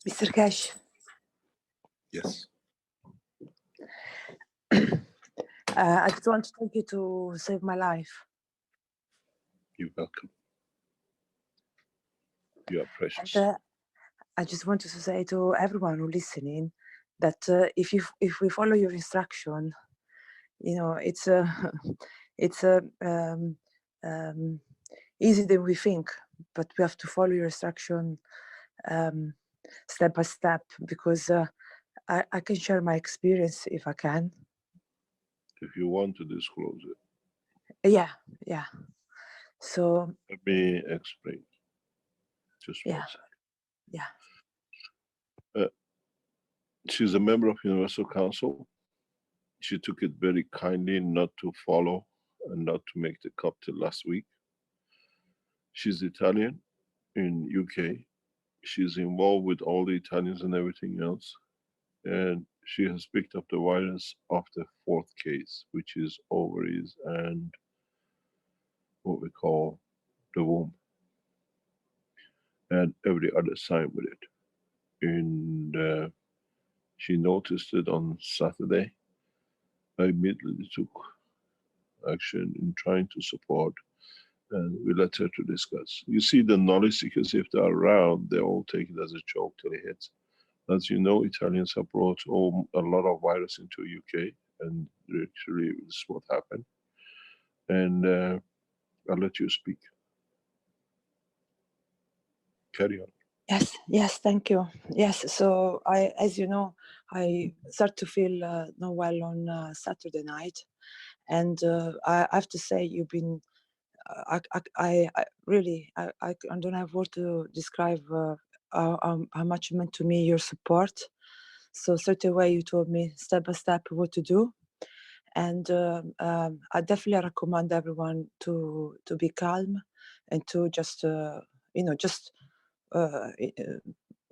Mr. Kеше. Yes. I just want to thank you to save my life. You're welcome. You are precious. And I just wanted to say to everyone who's listening that if we follow your instruction, it's easier than we think, but we have to follow your instruction step by step, because I can share my experience if I can. If you want to disclose it. Yeah. So Let me explain. Just one second. Yeah. She's a member of Universal Council. She took it very kindly not to follow and not to make the cup till last week. She's Italian in UK. She's involved with all the Italians and everything else. And she has picked up the virus of the 4th case, which is ovaries and what we call the womb. And every other sign with it. And she noticed it on Saturday. I immediately took action in trying to support, and we let her to discuss. You see, the knowledge seekers, if they're around, they all take it as a joke till it hits. As you know, Italians have brought a lot of virus into UK, and literally this is what happened. And I'll let you speak. Carry on. Yes, thank you. Yes, so as you know, I start to feel not well on Saturday night, and I have to say you've been. I really don't have word to describe how much it meant to me your support. So straight away you told me step by step what to do, and I definitely recommend everyone to be calm and to just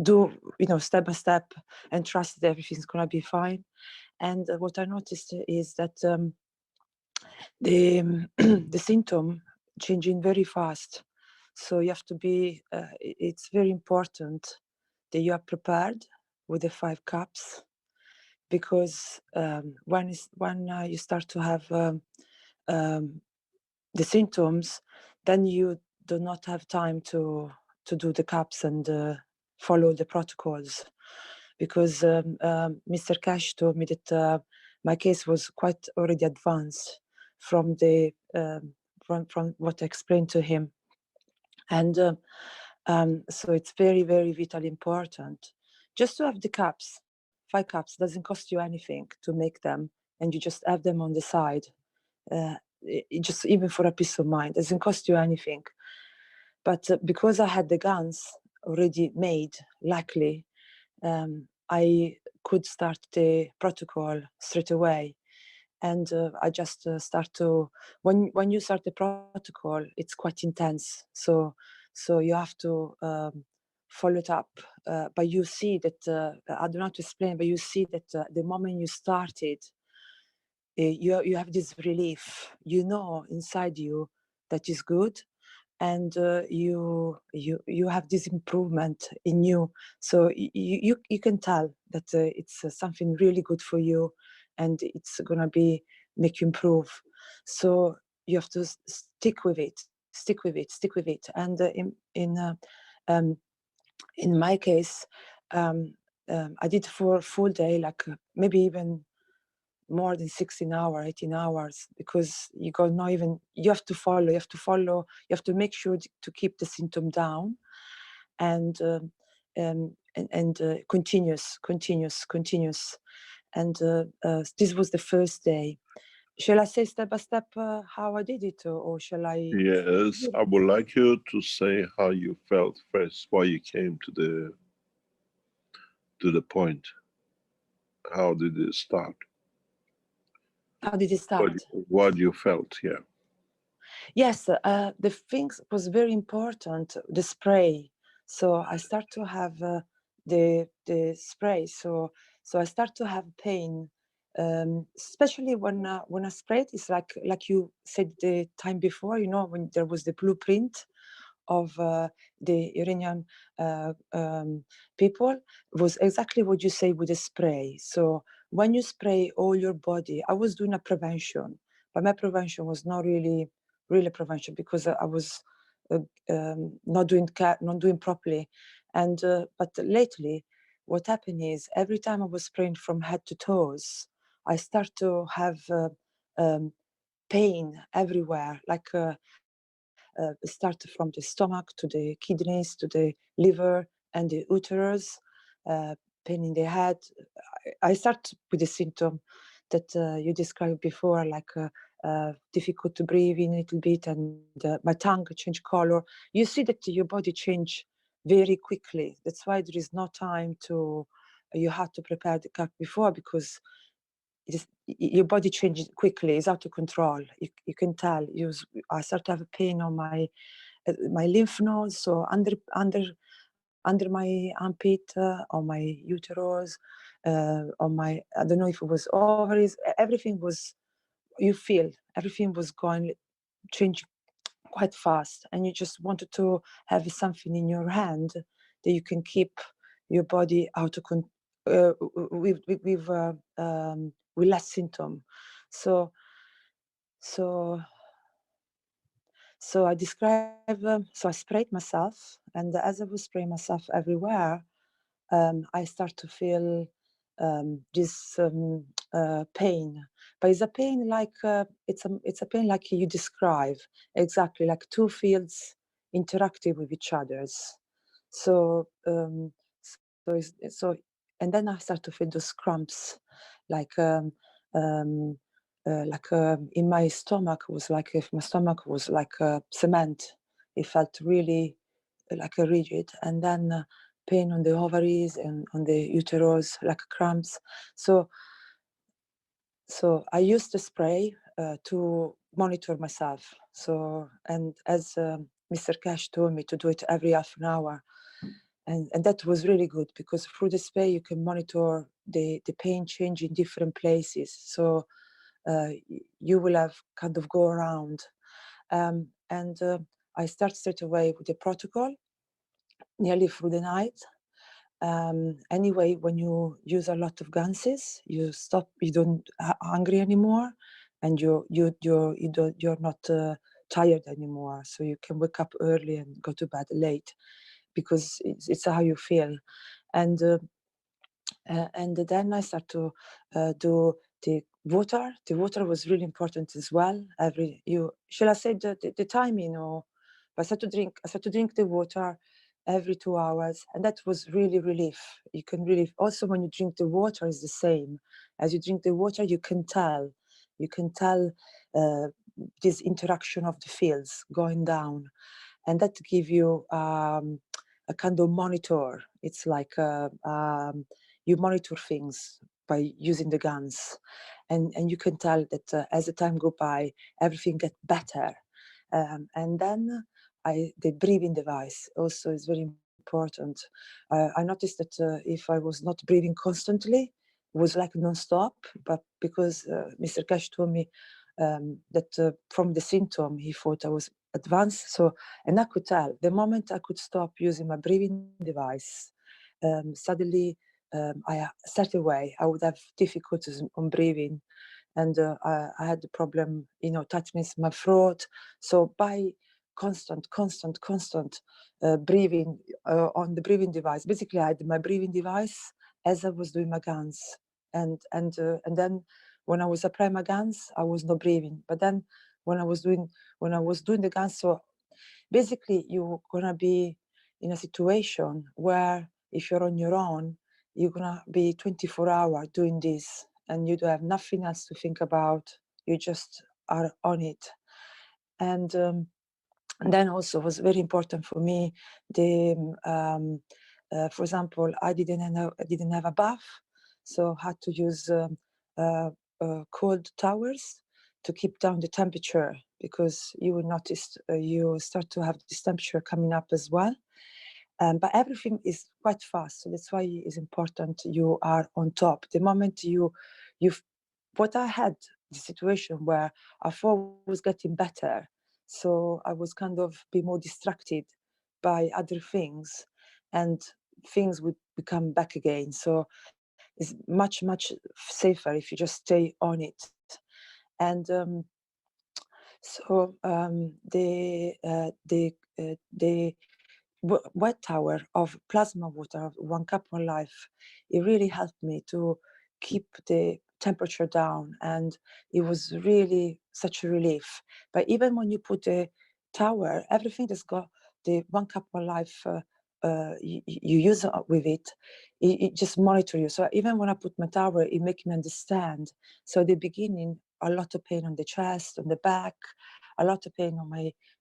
do step by step and trust that everything's gonna be fine. And what I noticed is that the the symptom changing very fast, so you have to be it's very important that you are prepared with the 5 cups, because when you start to have the symptoms, then you do not have time to do the cups and follow the protocols, because Mr. Kеше told me that my case was quite already advanced from the from what I explained to him, and so it's very, very vitally important just to have the cups. 5 cups doesn't cost you anything to make them, and you just have them on the side. Just even for a peace of mind, it doesn't cost you anything. But because I had the guns already made, luckily, I could start the protocol straight away. And I just start to, when you start the protocol, it's quite intense. So you have to follow it up. But you see that, I don't know how to explain, but you see that the moment you started, you have this relief, inside you that is good, and you have this improvement in you. So you can tell that it's something really good for you, and it's gonna make you improve. So you have to stick with it. And in my case, I did for a full day, like maybe even more than 16 hours, 18 hours, because you have to follow, you have to make sure to keep the symptom down, and continuous. And this was the first day. Shall I say step by step how I did it, or shall I? Yes, I would like you to say how you felt first, why you came to the point. How did it start? How did it start? What you felt, yeah. Yes, the things was very important, the spray. So I start to have the spray. So I start to have pain, especially when I sprayed. It's like you said the time before, when there was the blueprint of the Iranian people was exactly what you say with the spray. So when you spray all your body, I was doing a prevention, but my prevention was not really prevention, because I was not doing properly. And but lately, what happened is every time I was spraying from head to toes, I start to have pain everywhere, like start from the stomach to the kidneys to the liver and the uterus, pain in the head. I start with the symptom that you described before, like difficult to breathe in a little bit, and my tongue change color. You see that your body change very quickly. That's why there is no time to, you have to prepare the cup before, because your body changes quickly. It's out of control. You can tell. I start to have pain on my lymph nodes, so under my armpit, on my uterus, on my, I don't know if it was ovaries. Everything was, you feel everything was going changing quite fast, and you just wanted to have something in your hand that you can keep your body out of with less symptom. So I describe, so I sprayed myself, and as I was spraying myself everywhere, I start to feel this pain. But it's a pain like it's a pain like you describe, exactly like two fields interacting with each other's. So so and then I start to feel those cramps, like um, in my stomach. Was like if my stomach was like cement. It felt really like a rigid, and then pain on the ovaries and on the uterus, like cramps. So I used the spray to monitor myself. So, and as Mr. Cash told me to do it every half an hour. And that was really good, because through the spray you can monitor the pain change in different places. So you will have kind of go around. And I start straight away with the protocol, nearly through the night. Anyway, when you use a lot of ganses, you stop. You don't hungry anymore, and you're not tired anymore. So you can wake up early and go to bed late, because it's how you feel. And then I start to do the water. The water was really important as well. Shall I say the timing, or I start to drink the water every 2 hours, and that was really relief. You can really also, when you drink the water, is the same as you drink the water. You can tell this interaction of the fields going down, and that give you a kind of monitor. It's like you monitor things by using the guns, and you can tell that as the time go by, everything get better. And then the breathing device also is very important. I noticed that if I was not breathing constantly, it was like non-stop, but because Mr. Cash told me that from the symptom, he thought I was advanced. So, and I could tell the moment I could stop using my breathing device, suddenly I straight away I would have difficulties on breathing, and I had the problem, tightness in my throat. So by constant breathing on the breathing device, basically I had my breathing device as I was doing my guns, and then when I was applying my guns, I was not breathing. But then when I was doing the guns, so basically you're gonna be in a situation where if you're on your own, you're gonna be 24 hours doing this, and you don't have nothing else to think about. You just are on it. And then also was very important for me for example, I didn't have a bath, so I had to use cold towels to keep down the temperature, because you will notice you start to have this temperature coming up as well. But everything is quite fast, so that's why it's important you are on top. The moment what I had the situation where I thought was getting better, So I was kind of be more distracted by other things, and things would become back again. So it's much safer if you just stay on it. And the wet tower of plasma water of 1 cup 1 life, it really helped me to keep the temperature down, and it was really such a relief. But even when you put the tower, everything that's got the 1 cup 1 life, you use with it just monitor you. So even when I put my tower, it makes me understand. So at the beginning, a lot of pain on the chest, on the back, a lot of pain on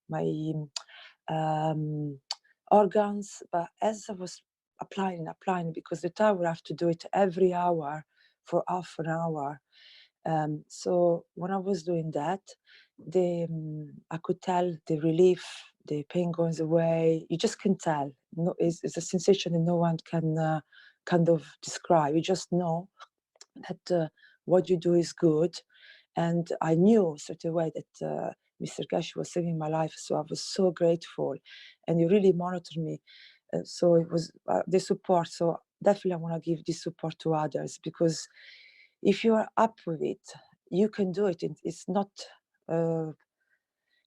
my um, organs. But as I was applying, because the tower I have to do it every hour for half an hour. So when I was doing that, I could tell the relief, the pain goes away. You just can tell. No, it's a sensation that no one can kind of describe. You just know that what you do is good. And I knew straight away that Mr. Kеше was saving my life. So I was so grateful. And he really monitored me. So it was the support. So definitely I want to give this support to others, because if you are up with it, you can do it. It's not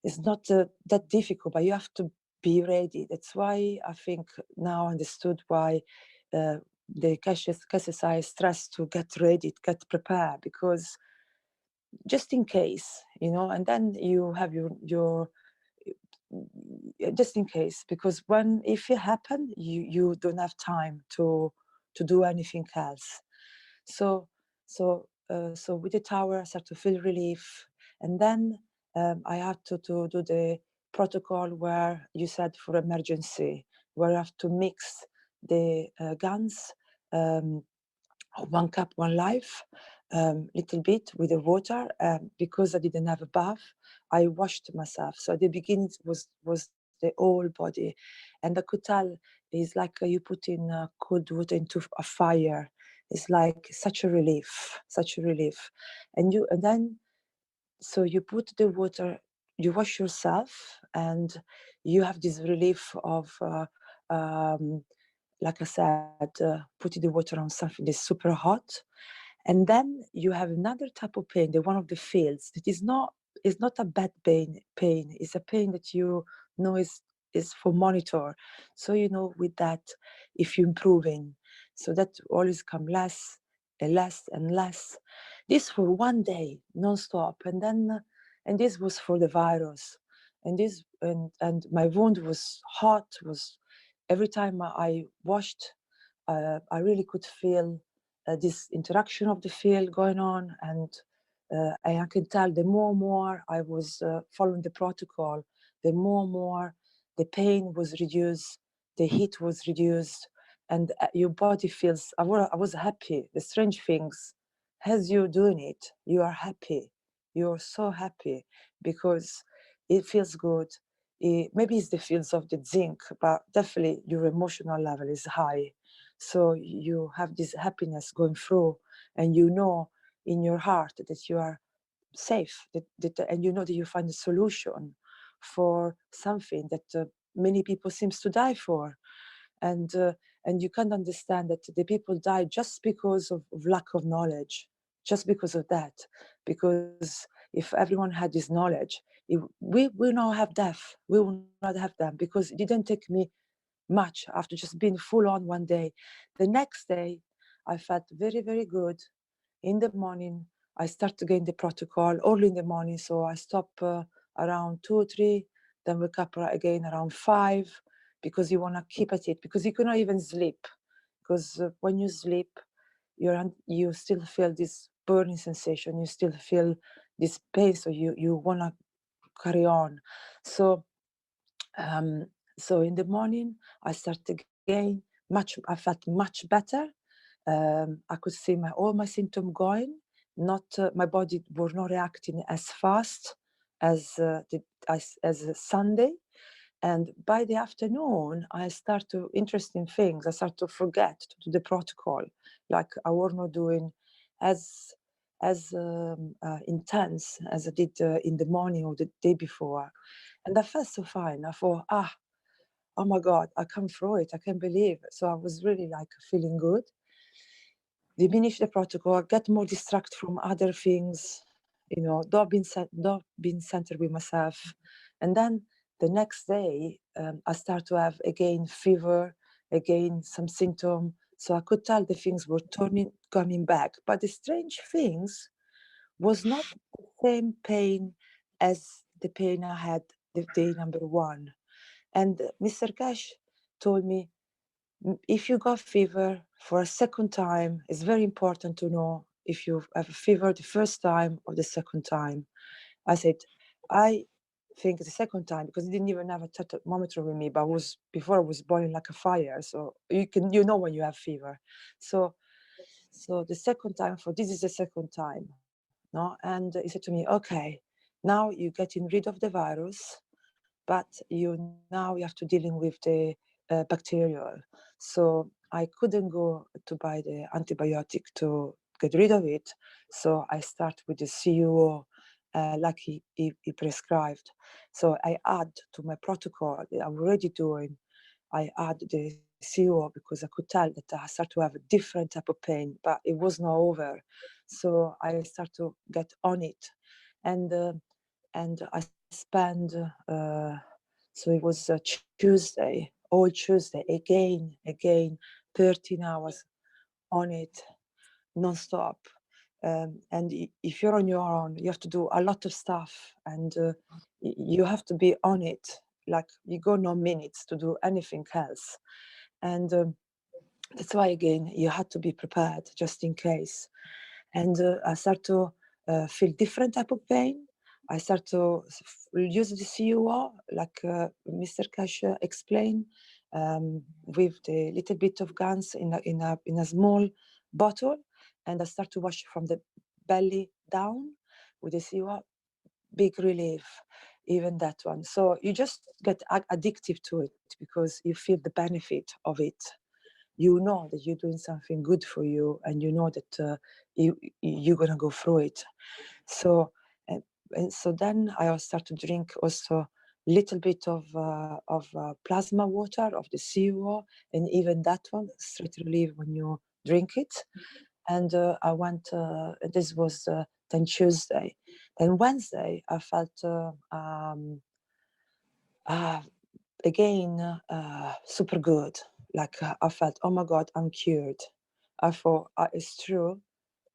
that difficult, but you have to be ready. That's why I think now I understood why the Kеше stress to get ready, get prepared, because just in case, and then you have your just in case, because if it happen, you don't have time to do anything else. So with the tower, I start to feel relief, and then I had to do the protocol where you said for emergency, where I have to mix the guns, 1 cup 1 life, little bit with the water, because I didn't have a bath. I washed myself. So at the beginning was the whole body, and I could tell it's like you put in cold water into a fire. It's like such a relief, and then so you put the water, you wash yourself, and you have this relief of like I said, putting the water on something that's super hot. And then you have another type of pain, the one of the fields, that is not a bad pain. It's a pain that you know is for monitor. So with that, if you're improving, so that always come less and less and less. This for 1 day, non-stop, and this was for the virus, and my wound was hot. Was every time I washed, I really could feel this interaction of the field going on, and I can tell the more I was following the protocol, the more the pain was reduced, the heat was reduced, and your body feels. I was happy. The strange things, as you're doing it, you are happy. You're so happy because it feels good. Maybe it's the fields of the zinc, but definitely your emotional level is high. So you have this happiness going through, and in your heart that you are safe, and that you find a solution for something that many people seems to die for. And you can't understand that the people die just because of lack of knowledge, just because of that. Because if everyone had this knowledge, we will not have death. We will not have them, because it didn't take me much after just being full on 1 day. The next day, I felt very, very good. In the morning, I start again the protocol early in the morning. So I stop around 2 or 3, then wake up again around 5, because you want to keep at it, because you cannot even sleep. Because when you sleep, you still feel this burning sensation. You still feel this pain. So you want to carry on. So in the morning, I started again. I felt much better. I could see all my symptoms going. Not my body was not reacting as fast as Sunday. And by the afternoon, I start to interesting things. I start to forget to do the protocol, like I was not doing as as intense as I did in the morning or the day before. And I felt so fine. I thought, oh my God, I come through it. I can't believe it. So I was really like feeling good. Diminish the protocol, get more distracted from other things, not being centered with myself. And then the next day, I start to have again fever, again some symptom. So I could tell the things were coming back. But the strange things was not the same pain as the pain I had the day number one. And Mr. Cash told me, if you got fever for a second time, it's very important to know if you have a fever the first time or the second time. I said, I think the second time, because he didn't even have a thermometer with me, but before I was boiling like a fire. So you know when you have fever. So the second time, this is the second time. No? And he said to me, okay, now you're getting rid of the virus, but now you have to dealing with the bacterial. So I couldn't go to buy the antibiotic to get rid of it. So I start with the CUO like he prescribed. So I add to my protocol that I'm already doing, I add the CUO because I could tell that I start to have a different type of pain, but it was not over. So I start to get on it. And I spend, so it was Tuesday, all Tuesday, again, 13 hours on it, non-stop. And if you're on your own, you have to do a lot of stuff, and you have to be on it. Like you go no minutes to do anything else. And that's why, again, you had to be prepared just in case. And I start to feel different type of pain. I start to use the CUO, like Mr. Keshe explained, with the little bit of guns in a small bottle, and I start to wash from the belly down with the CUO. Big relief, even that one. So you just get addictive to it because you feel the benefit of it. You know that you're doing something good for you, and you know that you're gonna go through it. So and so then I start to drink also little bit of plasma water of the CUO, and even that one straight relief when you drink it. And I went. This was then Tuesday. Then Wednesday I felt again super good. Like I felt, oh my God, I'm cured. I thought it's true.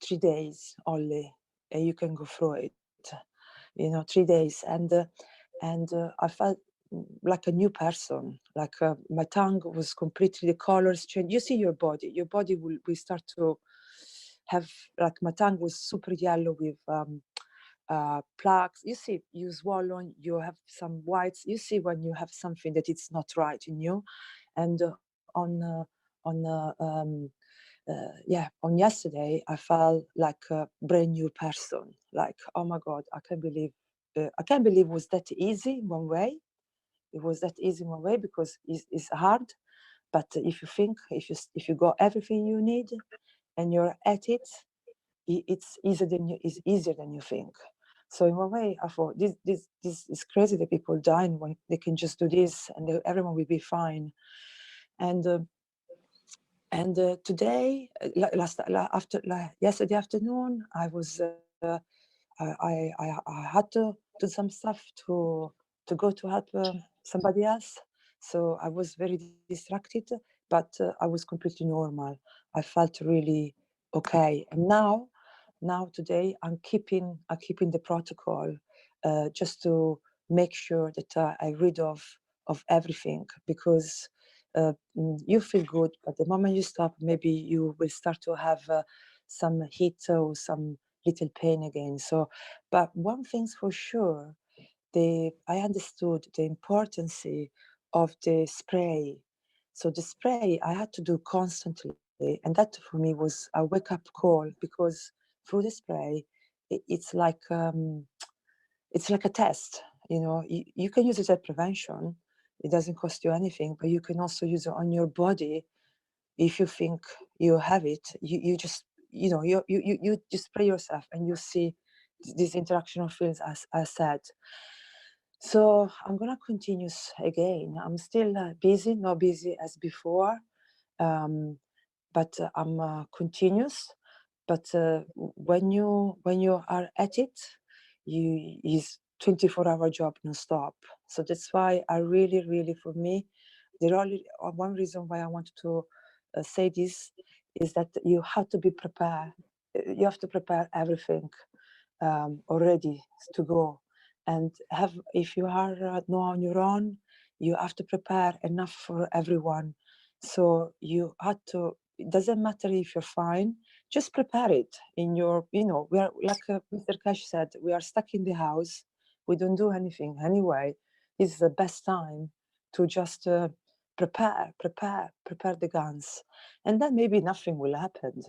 3 days only, and you can go through it. 3 days, and I felt like a new person. Like my tongue was completely, the colors changed. You see your body will start to have, like my tongue was super yellow with plaques. You see, you swallow, you have some whites. You see when you have something that it's not right in you. And on on yesterday, I felt like a brand new person. Like, oh my God, I can't believe it was that easy in one way. It was that easy in one way because it's hard. But if you think, if you got everything you need and you're at it, it's easier than you think. So in one way, I thought this is crazy that people dying when they can just do this and everyone will be fine. And today, yesterday afternoon, I was I had to do some stuff to go to help somebody else. So I was very distracted, but I was completely normal. I felt really okay. And now today, I'm keeping the protocol just to make sure that I rid of everything, because you feel good, but the moment you stop, maybe you will start to have some heat or some little pain again. So, but one thing's for sure, I understood the importance of the spray. So the spray I had to do constantly, and that for me was a wake-up call, because through the spray, it's like a test. You can use it as prevention. It doesn't cost you anything, but you can also use it on your body. If you think you have it, you just you spray yourself and you see this interaction of feelings, as I said. So I'm gonna continue again. I'm still busy, not busy as before, but I'm continuous. But when you are at it, is 24-hour job non-stop. So that's why I really, for me, the only one reason why I wanted to say this is that you have to be prepared. You have to prepare everything already to go, and if you are not on your own, you have to prepare enough for everyone. So you have to. It doesn't matter if you're fine. Just prepare it in your. We are like Mr. Cash said. We are stuck in the house. We don't do anything anyway. This is the best time to just prepare the guns, and then maybe nothing will happen,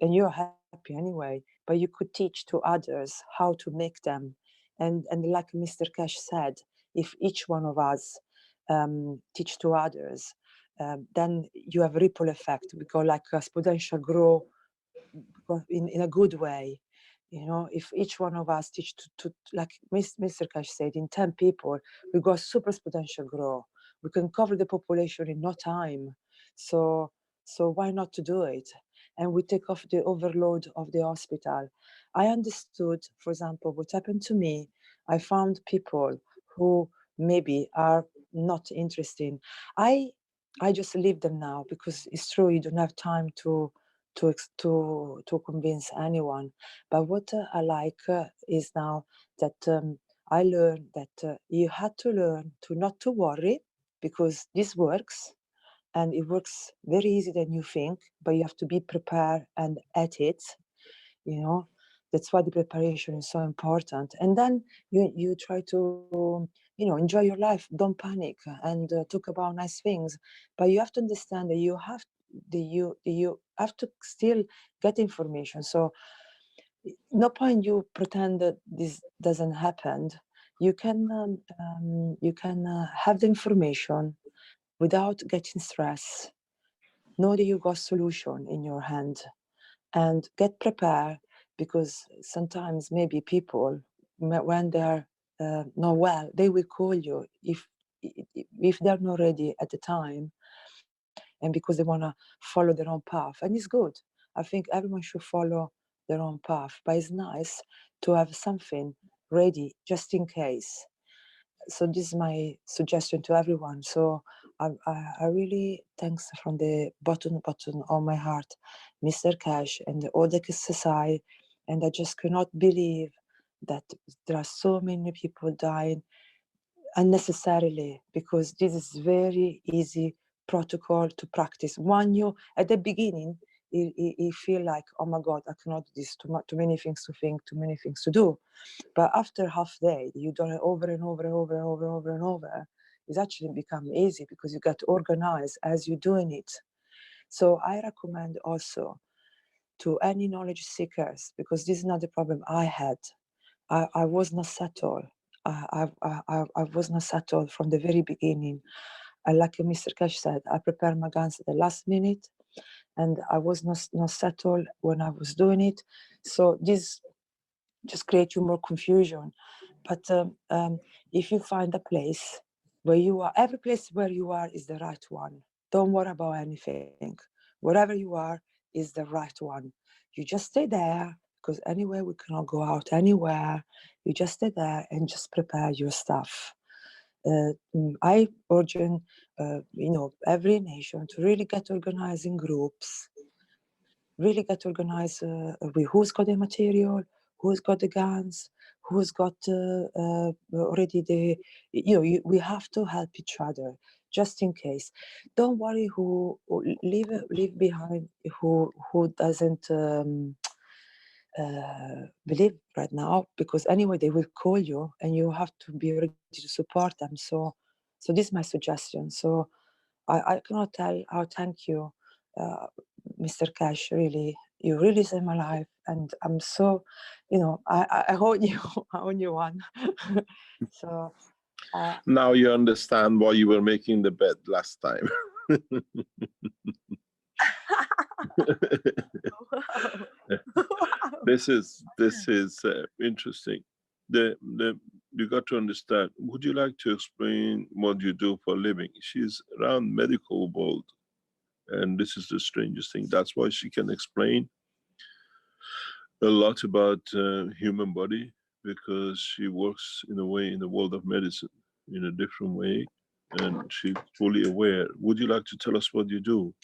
and you're happy anyway. But you could teach to others how to make them, and like Mr. Cash said, if each one of us teach to others, then you have a ripple effect. We go like exponential grow in a good way. If each one of us teach to like Mr. Cash said, in 10 people, we go super exponential grow. We can cover the population in no time. So why not to do it? And we take off the overload of the hospital. I understood, for example, what happened to me. I found people who maybe are not interested. I just leave them now, because it's true, you don't have time to convince anyone. But what I like is now that I learned that you had to learn to not to worry, because this works, and it works very easy than you think, but you have to be prepared and at it. That's why the preparation is so important. And then you try to enjoy your life, don't panic, and talk about nice things. But you have to understand that you have to still get information. So no point you pretend that this doesn't happen. You can have the information without getting stressed. Know that you got solution in your hand, and get prepared, because sometimes maybe people, when they're not well, they will call you if they're not ready at the time, and because they want to follow their own path. And it's good. I think everyone should follow their own path, but it's nice to have something ready just in case. So this is my suggestion to everyone. So I really thanks from the bottom of my heart, Mr. Cash and all the society. And I just cannot believe that there are so many people dying unnecessarily, because this is very easy protocol to practice. When you at the beginning, you feel like, oh my God, I cannot do this, too many things to think, too many things to do. But after half day, you do it over and over and over and over and over and over. It's actually become easy, because you get organized as you're doing it. So I recommend also to any knowledge seekers, because this is not the problem I had. I was not settled. I was not settled from the very beginning. Like Mr. Cash said, I prepared my guns at the last minute, and I was not settled when I was doing it. So this just creates you more confusion. But if you find a place where you are, every place where you are is the right one. Don't worry about anything. Wherever you are is the right one. You just stay there, because anyway, we cannot go out anywhere. You just stay there and just prepare your stuff. I urge every nation to really get organized in groups, really get organized with who's got the material, who's got the guns, who's got already the, we have to help each other just in case. Don't worry who leave behind who doesn't believe right now, because anyway they will call you and you have to be ready to support them. So this is my suggestion. So I cannot tell how thank you, Mr. Cash. Really, you really saved my life, and I'm so, I owe you, I owe you one. So now you understand why you were making the bed last time. wow. This is interesting. You got to understand. Would you like to explain what you do for a living? She's around medical world, and this is the strangest thing. That's why she can explain a lot about human body, because she works in a way in the world of medicine in a different way, and she's fully aware. Would you like to tell us what you do?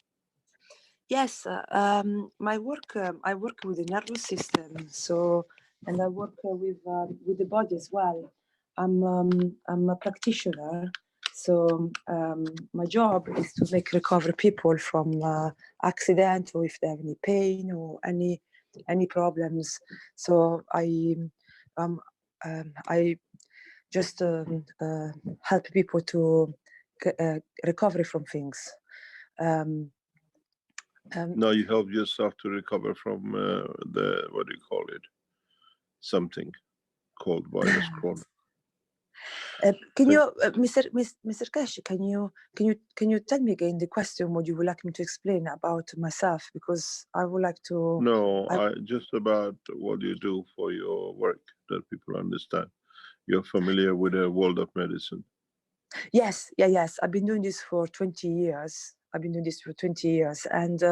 Yes, my work. I work with the nervous system, so and I work with the body as well. I'm a practitioner, so my job is to make recover people from accident, or if they have any pain or any problems. So I just help people to recover from things. No, you help yourself to recover from the, what do you call it? Something called virus corona. Can you, Mr. Kеше, can you tell me again the question? What you would like me to explain about myself? Because I would like to. No, just about what you do for your work, that people understand. You're familiar with the world of medicine. Yes, yes. I've been doing this for 20 years. And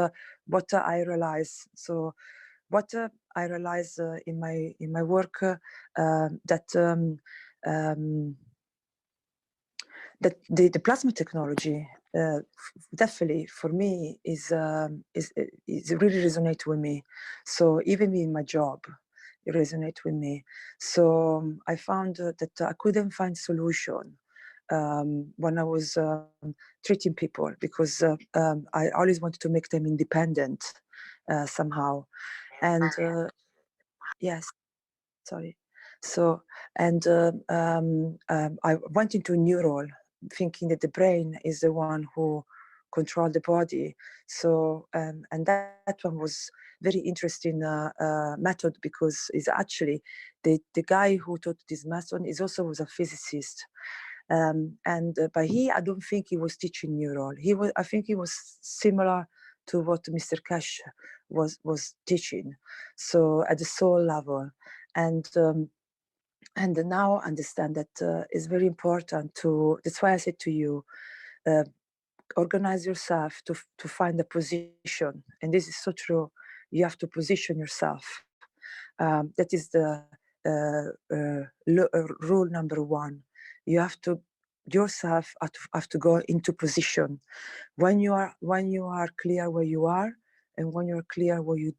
what I realize, in my work, that that the plasma technology definitely for me is really resonate with me. So even in my job, it resonates with me. So I found that I couldn't find solution when I was treating people, because I always wanted to make them independent somehow. And yes, sorry. So, and I went into neural, thinking that the brain is the one who control the body. So, and that one was very interesting method, because it's actually the guy who taught this method is also was a physicist. But I don't think he was teaching neural. I think he was similar to what Mr. Kеше was teaching. So at the soul level, and now understand that it's very important to. That's why I said to you, organize yourself to find a position, and this is so true. You have to position yourself. That is the rule number one. You have to yourself have to go into position. When you are clear where you are, and when you're clear what you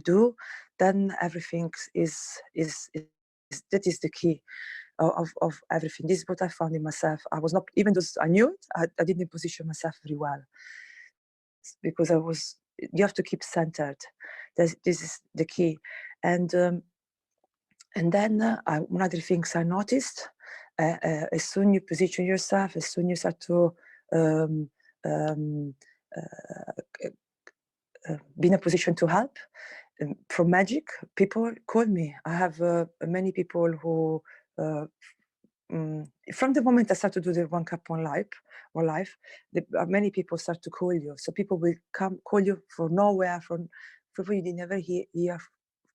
do, then everything is that is the key of everything. This is what I found in myself. I was not, even though I knew it, I didn't position myself very well, because you have to keep centered. This is the key. And then one other things I noticed, as soon you position yourself, as soon you start to be in a position to help, from magic, people call me. I have many people who, from the moment I start to do the One Cup One Life, many people start to call you. So people will come call you from nowhere, from you never hear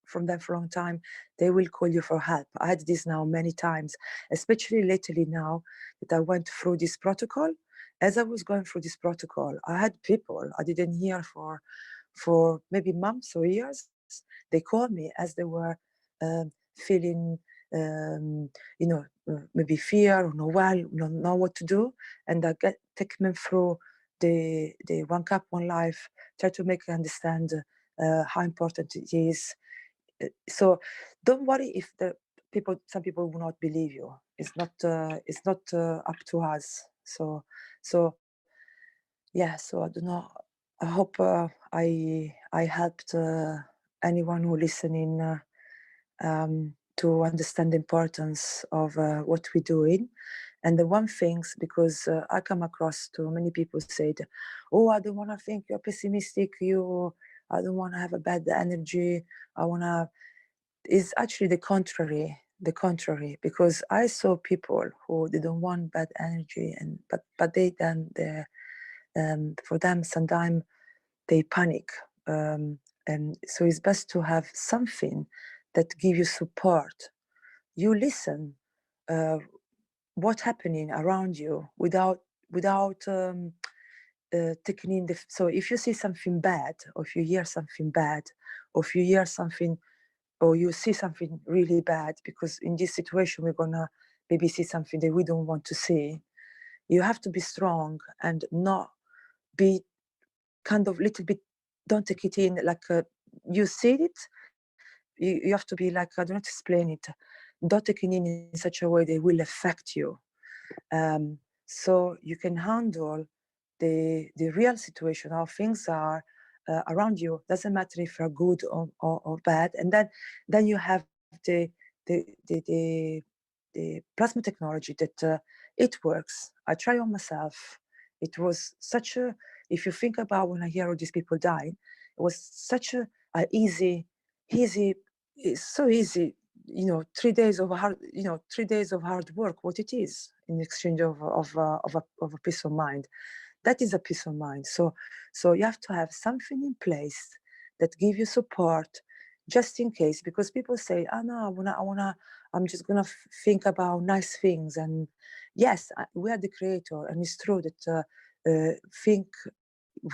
from them for a long time. They will call you for help. I had this now many times, especially lately now that I went through this protocol. As I was going through this protocol, I had people I didn't hear for maybe months or years. They called me as they were feeling, maybe fear or don't know what to do, and I take them through the One Cup One Life, try to make them understand how important it is. So don't worry if some people will not believe you. It's not up to us. So yeah. So I do not. I hope I helped anyone who listening to understand the importance of what we're doing. And the one things, because I come across to many people said, "Oh, I don't want to think you're pessimistic. I don't want to have a bad energy. I want to." It's actually the contrary. Because I saw people who they don't want bad energy, but for them sometimes they panic. So it's best to have something that give you support. You listen what's happening around you without taking in the. So if you see something bad, or if you hear something bad, or if you hear something, or you see something really bad, because in this situation we're gonna maybe see something that we don't want to see. You have to be strong and not be kind of little bit. Don't take it in like you see it. You have to be like, I don't explain it. Don't take it in such a way that will affect you. So you can handle the real situation, how things are around you. Doesn't matter if you're good or bad. And then you have the plasma technology that it works. I try on myself. It was such a, if you think about when I hear all these people die, it was such a easy, it's so easy, 3 days of hard, 3 days of hard work, what it is in exchange of a peace of mind. That is a peace of mind. So you have to have something in place that give you support, just in case, because people say, oh no, I'm just gonna think about nice things. And yes, we are the creator, and it's true that think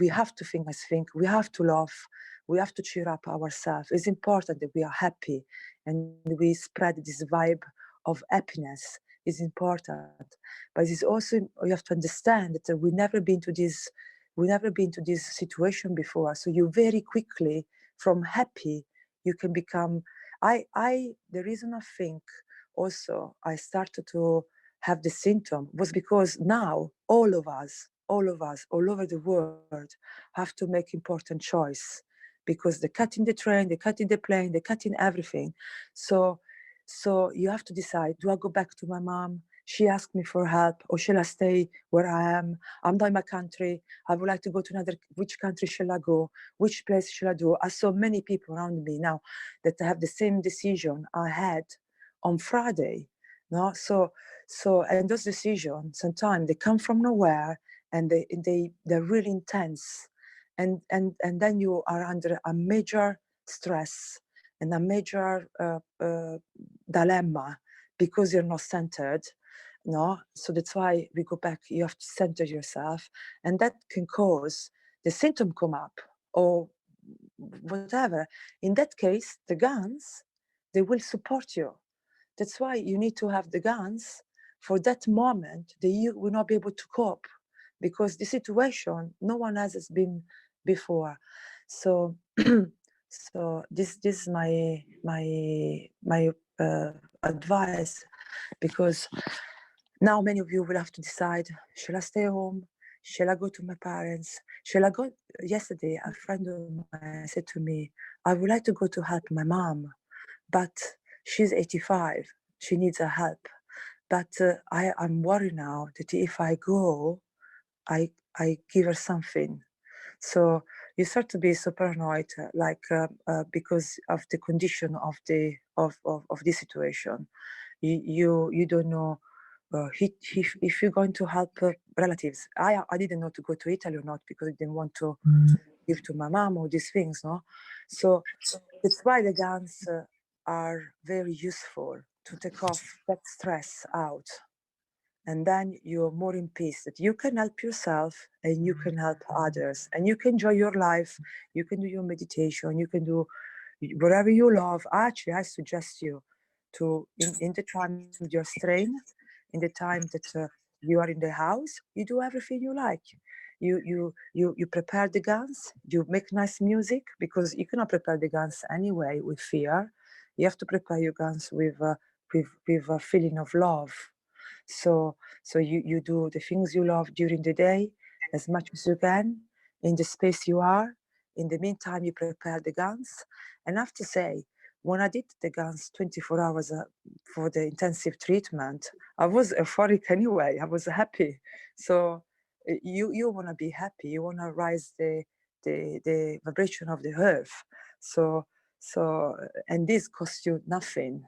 we have to think nice things, we have to laugh, we have to cheer up ourselves. It's important that we are happy and we spread this vibe of happiness. Is important, but it's also, you have to understand that we've never been to this situation before. So you very quickly, from happy, you can become. The reason I think also I started to have the symptom was because now all of us all over the world have to make important choice, because they're cutting the train, they're cutting the plane, they're cutting everything. So you have to decide, do I go back to my mom? She asked me for help, or shall I stay where I am? I'm not in my country. I would like to go to another. Which country shall I go? Which place shall I do? I saw many people around me now that have the same decision I had on Friday. No, so and those decisions sometimes they come from nowhere, and they're really intense, and then you are under a major stress and a major dilemma, because you're not centered. No, so that's why we go back. You have to center yourself, and that can cause the symptom come up or whatever. In that case, the guns, they will support you. That's why you need to have the guns for that moment that you will not be able to cope, because the situation no one else has been before. So so this is my advice, because now many of you will have to decide, shall I stay home? Shall I go to my parents? Shall I go? Yesterday, a friend of mine said to me, I would like to go to help my mom, but she's 85. She needs a help. But I'm worried now that if I go, I give her something. So you start to be so paranoid, because of the condition of this situation. You don't know if you're going to help relatives. I didn't know to go to Italy or not, because I didn't want to give to my mom or these things, no. So that's why the guns are very useful to take off that stress out, and then you're more in peace, that you can help yourself and you can help others, and you can enjoy your life. You can do your meditation, you can do whatever you love. Actually, I suggest you to, in the time you're strained, in the time that you are in the house, you do everything you like. You prepare the guns, you make nice music, because you cannot prepare the guns anyway with fear. You have to prepare your guns with a feeling of love. So you do the things you love during the day as much as you can in the space you are. In the meantime, you prepare the guns. And I have to say, when I did the guns 24 hours for the intensive treatment, I was euphoric anyway. I was happy. So you want to be happy. You want to rise the vibration of the earth. So and this costs you nothing.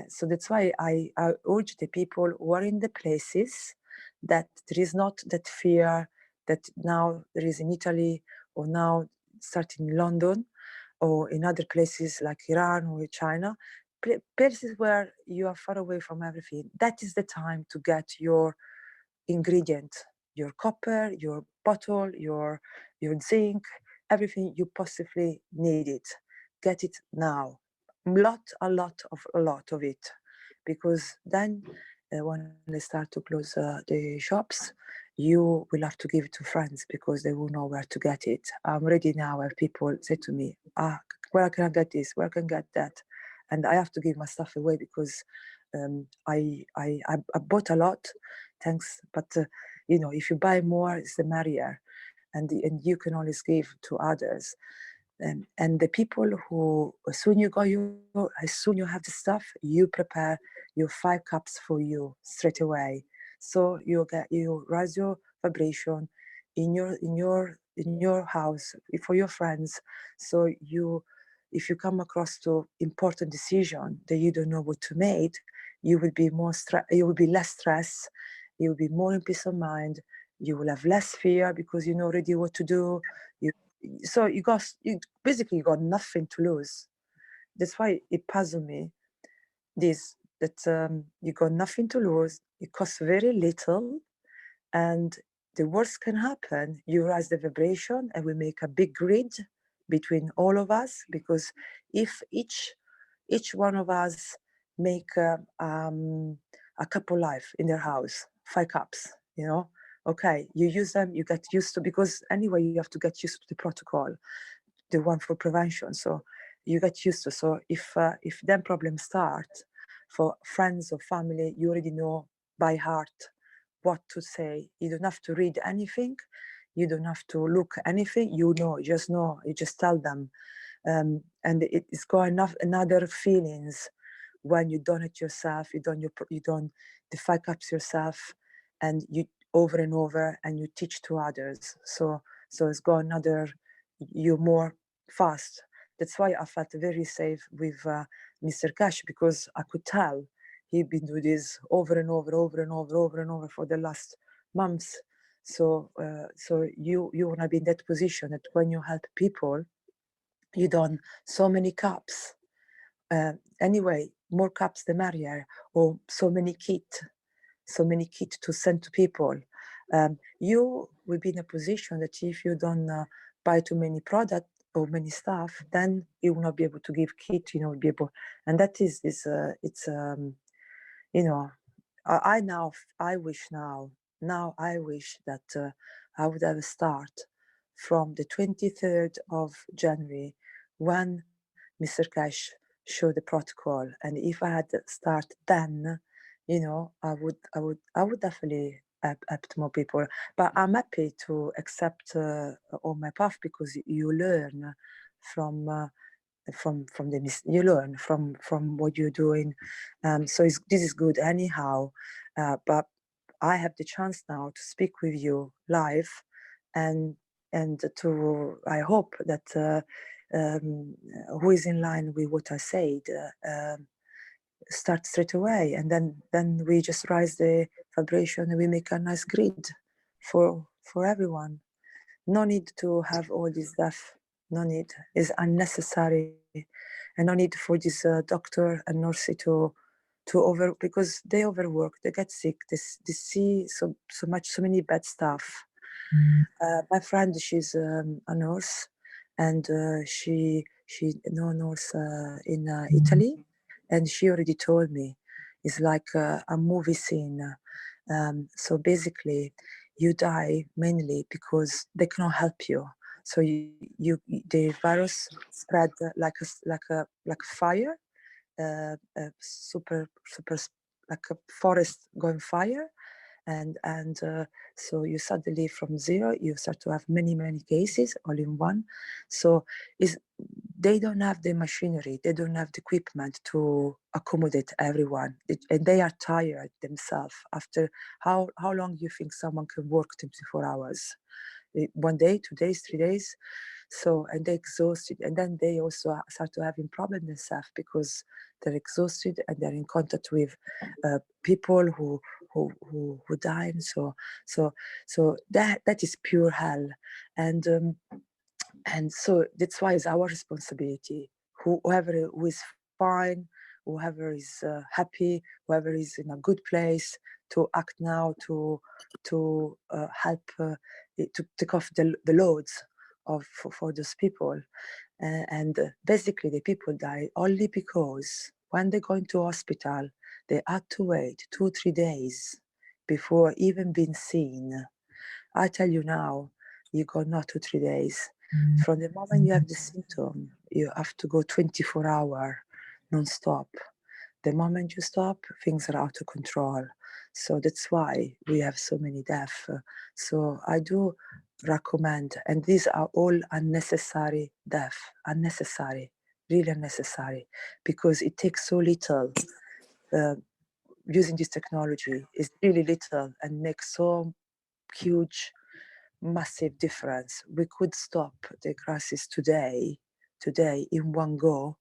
So that's why I urge the people who are in the places that there is not that fear that now there is in Italy, or now starting in London. or in other places like Iran or China, places where you are far away from everything. That is the time to get your ingredient, your copper, your bottle, your zinc, everything you possibly need it. Get it now. A lot of it, because then when they start to close the shops, you will have to give it to friends because they will know where to get it. I'm ready now. Have people say to me, where can I get this? Where can I get that? And I have to give my stuff away because I bought a lot, thanks. But if you buy more, it's the merrier, and you can always give to others. And the people who, as soon you have the stuff, you prepare your 5 cups for you straight away. So you raise your vibration in your house for your friends. So if you come across to important decision that you don't know what to make, you will be you will be less stressed. You will be more in peace of mind. You will have less fear because you know already what to do. So you basically got nothing to lose. That's why it puzzled me that you got nothing to lose. It costs very little, and the worst can happen. You raise the vibration, and we make a big grid between all of us, because if each one of us make a couple life in their house, 5 cups, okay, you use them, you get used to, because anyway you have to get used to the protocol, the one for prevention. So you get used to. So if then problems start, for friends or family, you already know by heart what to say. You don't have to read anything. You don't have to look anything. You just know. You just tell them, and it's got another feelings when you done it yourself. You done the 5 cups yourself, and you over and over, and you teach to others. So it's got another. You're more fast. That's why I felt very safe with Mr. Kеше, because I could tell he'd been doing this over and over for the last months. So you want to be in that position that when you help people, you done so many cups. Anyway, more cups the merrier, or so many kit to send to people. You will be in a position that if you don't buy too many products or many stuff, then you will not be able to give kit. Be able, and that is I wish that I would have a start from the 23rd of January, when Mr. Kеше showed the protocol, and if I had start then, I would definitely help more people. But I'm happy to accept on my path, because you learn from you learn from what you're doing. So this is good anyhow. But I have the chance now to speak with you live, and I hope that who is in line with what I said start straight away, and then we just raise the vibration, and we make a nice grid for everyone. No need to have all this stuff. No need. It's unnecessary, and no need for this doctor and nurse to because they overwork, they get sick, they see so many bad stuff. My friend, she's a nurse, and she no nurse in Italy, and she already told me it's like a movie scene. So basically, you die mainly because they cannot help you. So the virus spread like fire, super like a forest going fire, and so you suddenly from zero you start to have many cases all in one. So they don't have the machinery, they don't have the equipment to accommodate everyone, and they are tired themselves. After how long do you think someone can work 24 hours? 1 day, 2 days, 3 days? So, and they're exhausted, and then they also start to having problems themselves, because they're exhausted and they're in contact with people who die. So that is pure hell. And And so that's why it's our responsibility. Whoever who is fine, whoever is happy, whoever is in a good place, to act now to help to take off the loads for those people. And basically the people die only because when they go into hospital, they had to wait 2-3 days before even being seen. I tell you now, you go not 2-3 days. From the moment you have the symptom, you have to go 24 hours non-stop. The moment you stop, things are out of control. So that's why we have so many deaths. So I do recommend, and these are all unnecessary deaths, unnecessary, really unnecessary, because it takes so little. Using this technology is really little and makes so huge, massive difference. We could stop the crisis today in one go,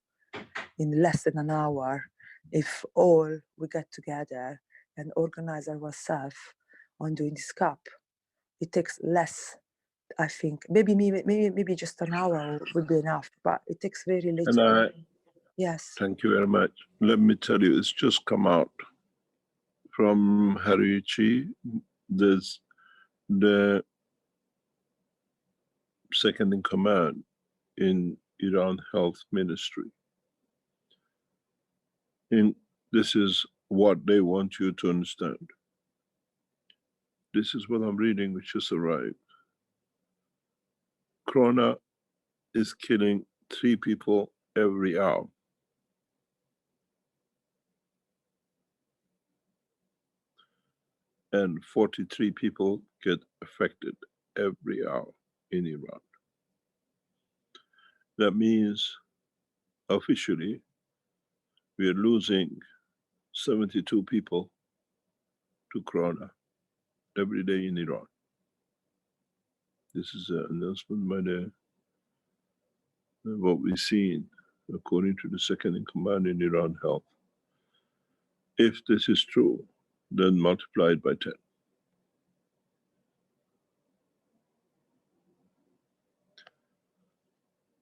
in less than an hour, if all we get together and organize ourselves on doing this CAP. It takes less, I think. Maybe just an hour would be enough, but it takes very little. And Yes. thank you very much. Let me tell you, it's just come out from Hariuchi. There's the second in command in Iran Health Ministry. And this is what they want you to understand. This is what I'm reading, which just arrived. Corona is killing 3 people every hour. And 43 people get affected every hour in Iran. That means officially we are losing 72 people to corona every day in Iran. This is an announcement by what we've seen according to the second in command in Iran Health. If this is true, then multiply it by 10.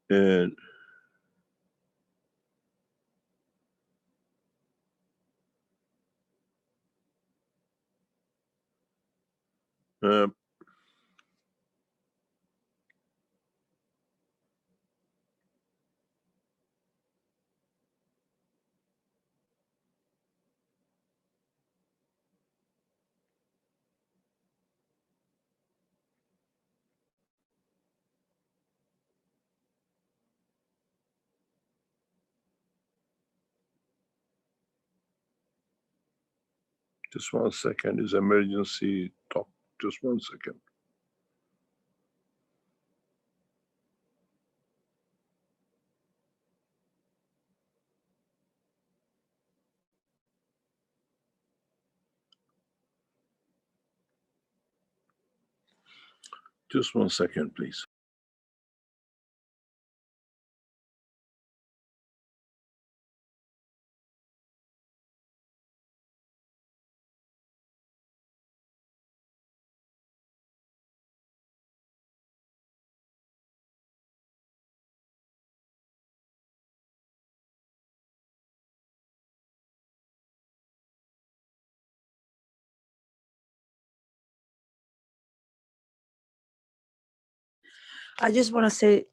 And just 1 second, is emergency talk. Just 1 second. Just 1 second, please. I just want to say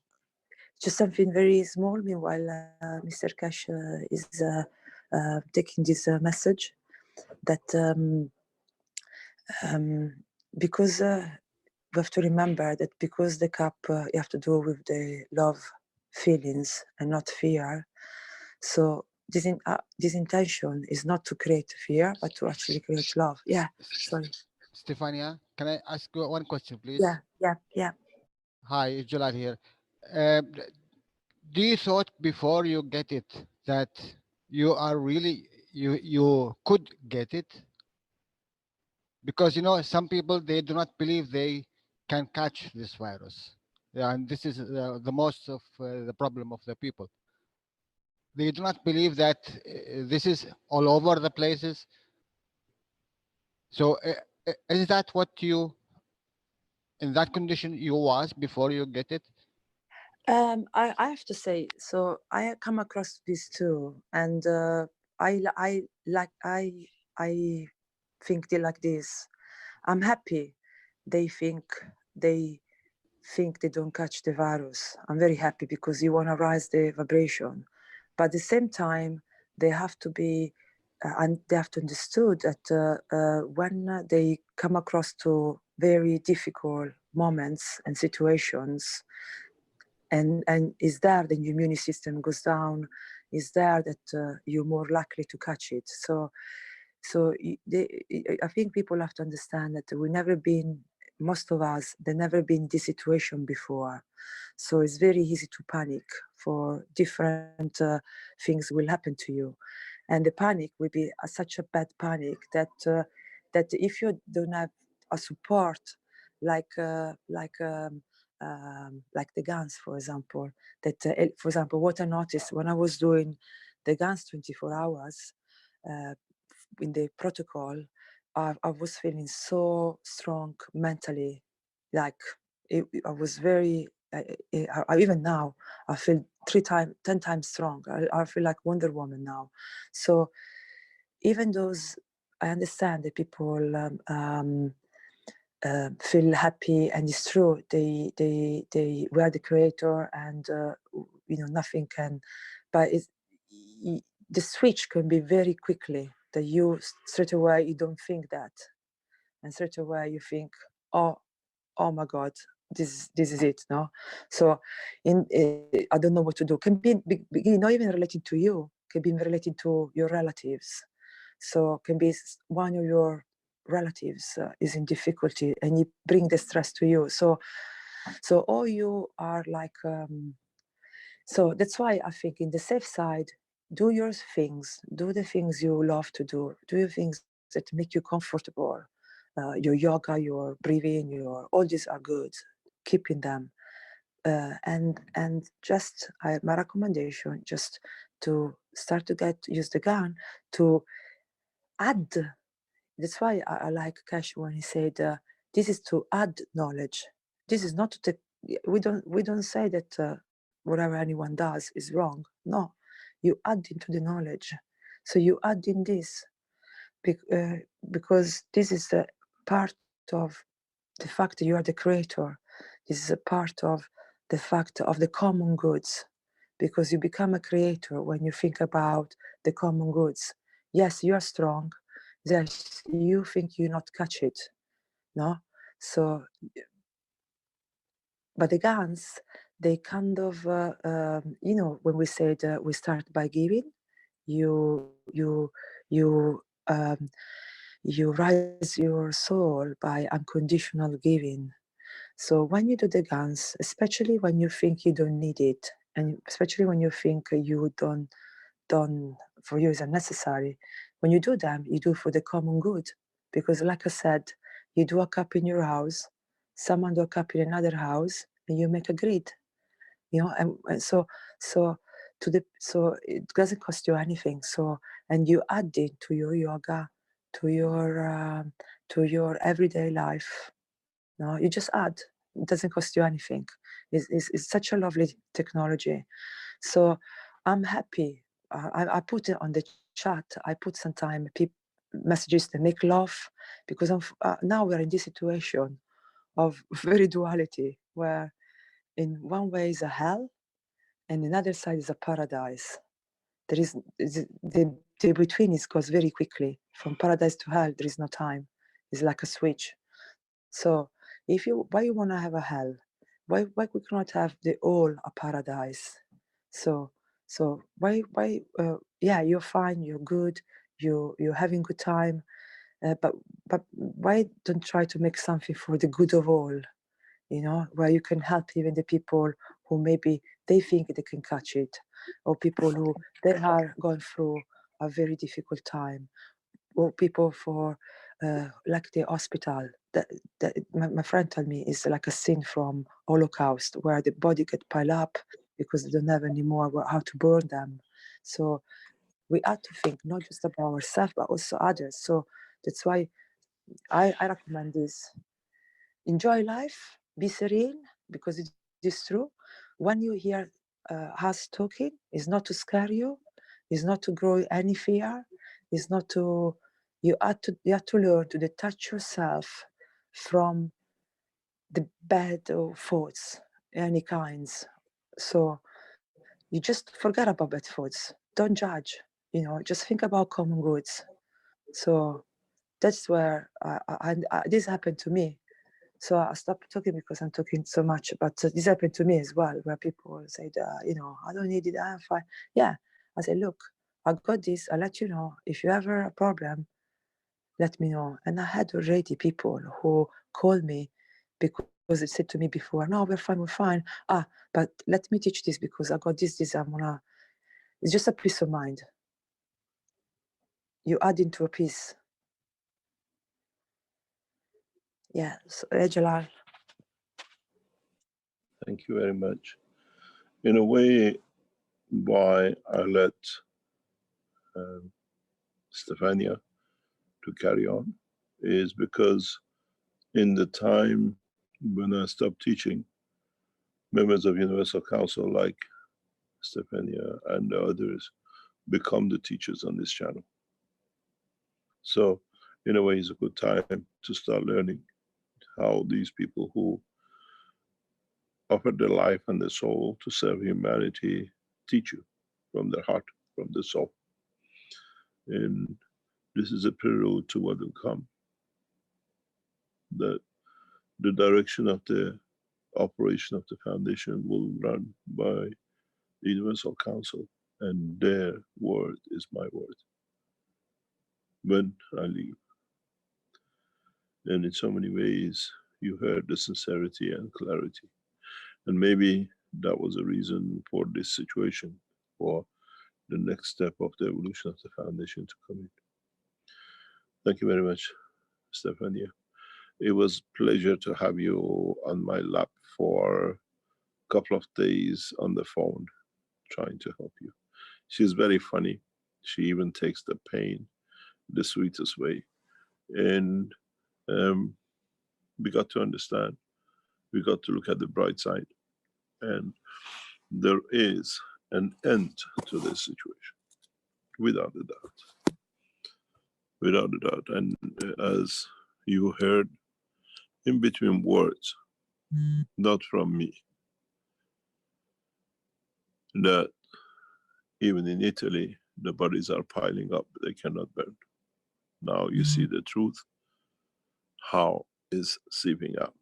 just something very small. Meanwhile, Mr. Cash is taking this message that because we have to remember that because the CAP you have to do with the love feelings and not fear. So this intention is not to create fear, but to actually create love. Yeah, sorry. Stefania, can I ask you one question, please? Yeah. Hi, it's Jalal here. Do you thought before you get it that you are really, you could get it? Because, some people, they do not believe they can catch this virus. Yeah, and this is the most of the problem of the people. They do not believe that this is all over the places. So is that what you, in that condition you was before you get it? I have to say, so I come across this too, and I think they like this. I'm happy. They think they don't catch the virus. I'm very happy because you want to rise the vibration, but at the same time they have to be and they have to understood that when they come across to very difficult moments and situations, and is there the immune system goes down, is there that you're more likely to catch it. So I think people have to understand that we never been, most of us, they never been in this situation before. So it's very easy to panic for different things will happen to you. And the panic will be such a bad panic that if you don't have a support like the guns, for example, for example, what I noticed when I was doing the guns 24 hours, in the protocol, I was feeling so strong mentally, like I was very. Even now, I feel 10 times strong. I feel like Wonder Woman now. So even those, I understand that people feel happy, and it's true. They were the creator, and nothing can. But the switch can be very quickly. That you straight away you don't think that, and straight away you think, oh my God, this is it. No, so I don't know what to do. Can be not even related to you. Can be related to your relatives. So can be one of your relatives is in difficulty, and you bring the stress to you. So all you are like. So that's why I think in the safe side, do your things, do the things you love to do your things that make you comfortable. Your yoga, your breathing, your all these are good. Keeping them, and just my recommendation, just to start to use the gun to add. That's why I like Cash when he said, "This is to add knowledge. This is not to take." We don't say that whatever anyone does is wrong. No, you add into the knowledge. So you add in this because this is a part of the fact that you are the creator. This is a part of the fact of the common goods, because you become a creator when you think about the common goods. Yes, you are strong. Yes, you think you not catch it, no? So, but the guns, they kind of, when we said we start by giving, you um, you rise your soul by unconditional giving. So when you do the guns, especially when you think you don't need it, and especially when you think you don't for you is unnecessary, when you do them, you do for the common good. Because like I said, you do a cup in your house, someone do a cup in another house, and you make a grid. And so it doesn't cost you anything. So, and you add it to your yoga, to your everyday life. No, you just add. It doesn't cost you anything. It's such a lovely technology. So I'm happy. I put it on the chat. I put sometime messages that make laugh, because now we're in this situation of very duality, where in one way is a hell, and another side is a paradise. There is the between is goes very quickly. From paradise to hell, there is no time. It's like a switch. So why you want to have a hell? Why we cannot have the all a paradise? So why yeah, you're fine, you're good, you're having good time, but why don't try to make something for the good of all? Where you can help even the people who maybe they think they can catch it, or people who they are going through a very difficult time, or people for like the hospital. That my friend told me is like a scene from Holocaust, where the body get piled up because they don't have any more how to burn them. So we have to think not just about ourselves but also others. So that's why I recommend this. Enjoy life, be serene, because it is true. when you hear us talking, it's not to scare you, it's not to grow any fear, it's not to, you have to learn to detach yourself from the bad thoughts, any kinds. So you just forget about bad thoughts. Don't judge, just think about common goods. So that's where this happened to me. So I stopped talking because I'm talking so much, but this happened to me as well, where people said, I don't need it, I'm fine. Yeah, I said, look, I got this, I'll let you know. If you ever a problem, let me know. And I had already people who called me because they said to me before, no, we're fine. But let me teach this because I got this, it's just a peace of mind. You add into a piece. Yeah, so, Jalal. Thank you very much. In a way, why I let Stefania to carry on is because in the time when I stopped teaching, members of Universal Council like Stefania and the others become the teachers on this channel. So in a way, it's a good time to start learning how these people who offered their life and their soul to serve humanity teach you from their heart, from their soul. And this is a prelude to what will come. The direction of the operation of the foundation will run by the Universal Council, and their word is my word when I leave. And in so many ways, you heard the sincerity and clarity. And maybe that was a reason for this situation, for the next step of the evolution of the foundation to come in. Thank you very much, Stefania. It was a pleasure to have you on my lap for a couple of days on the phone, trying to help you. She's very funny. She even takes the pain the sweetest way. And we got to understand, we got to look at the bright side. And there is an end to this situation, without a doubt. Without a doubt. And as you heard in between words, not from me, that even in Italy, the bodies are piling up, they cannot burn. Now you see the truth, how is seeping out.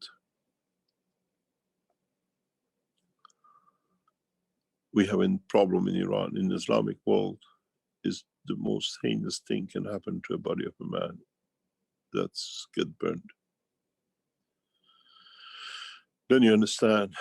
We have a problem in Iran, in the Islamic world, is the most heinous thing can happen to a body of a man. That's get burned. Then you understand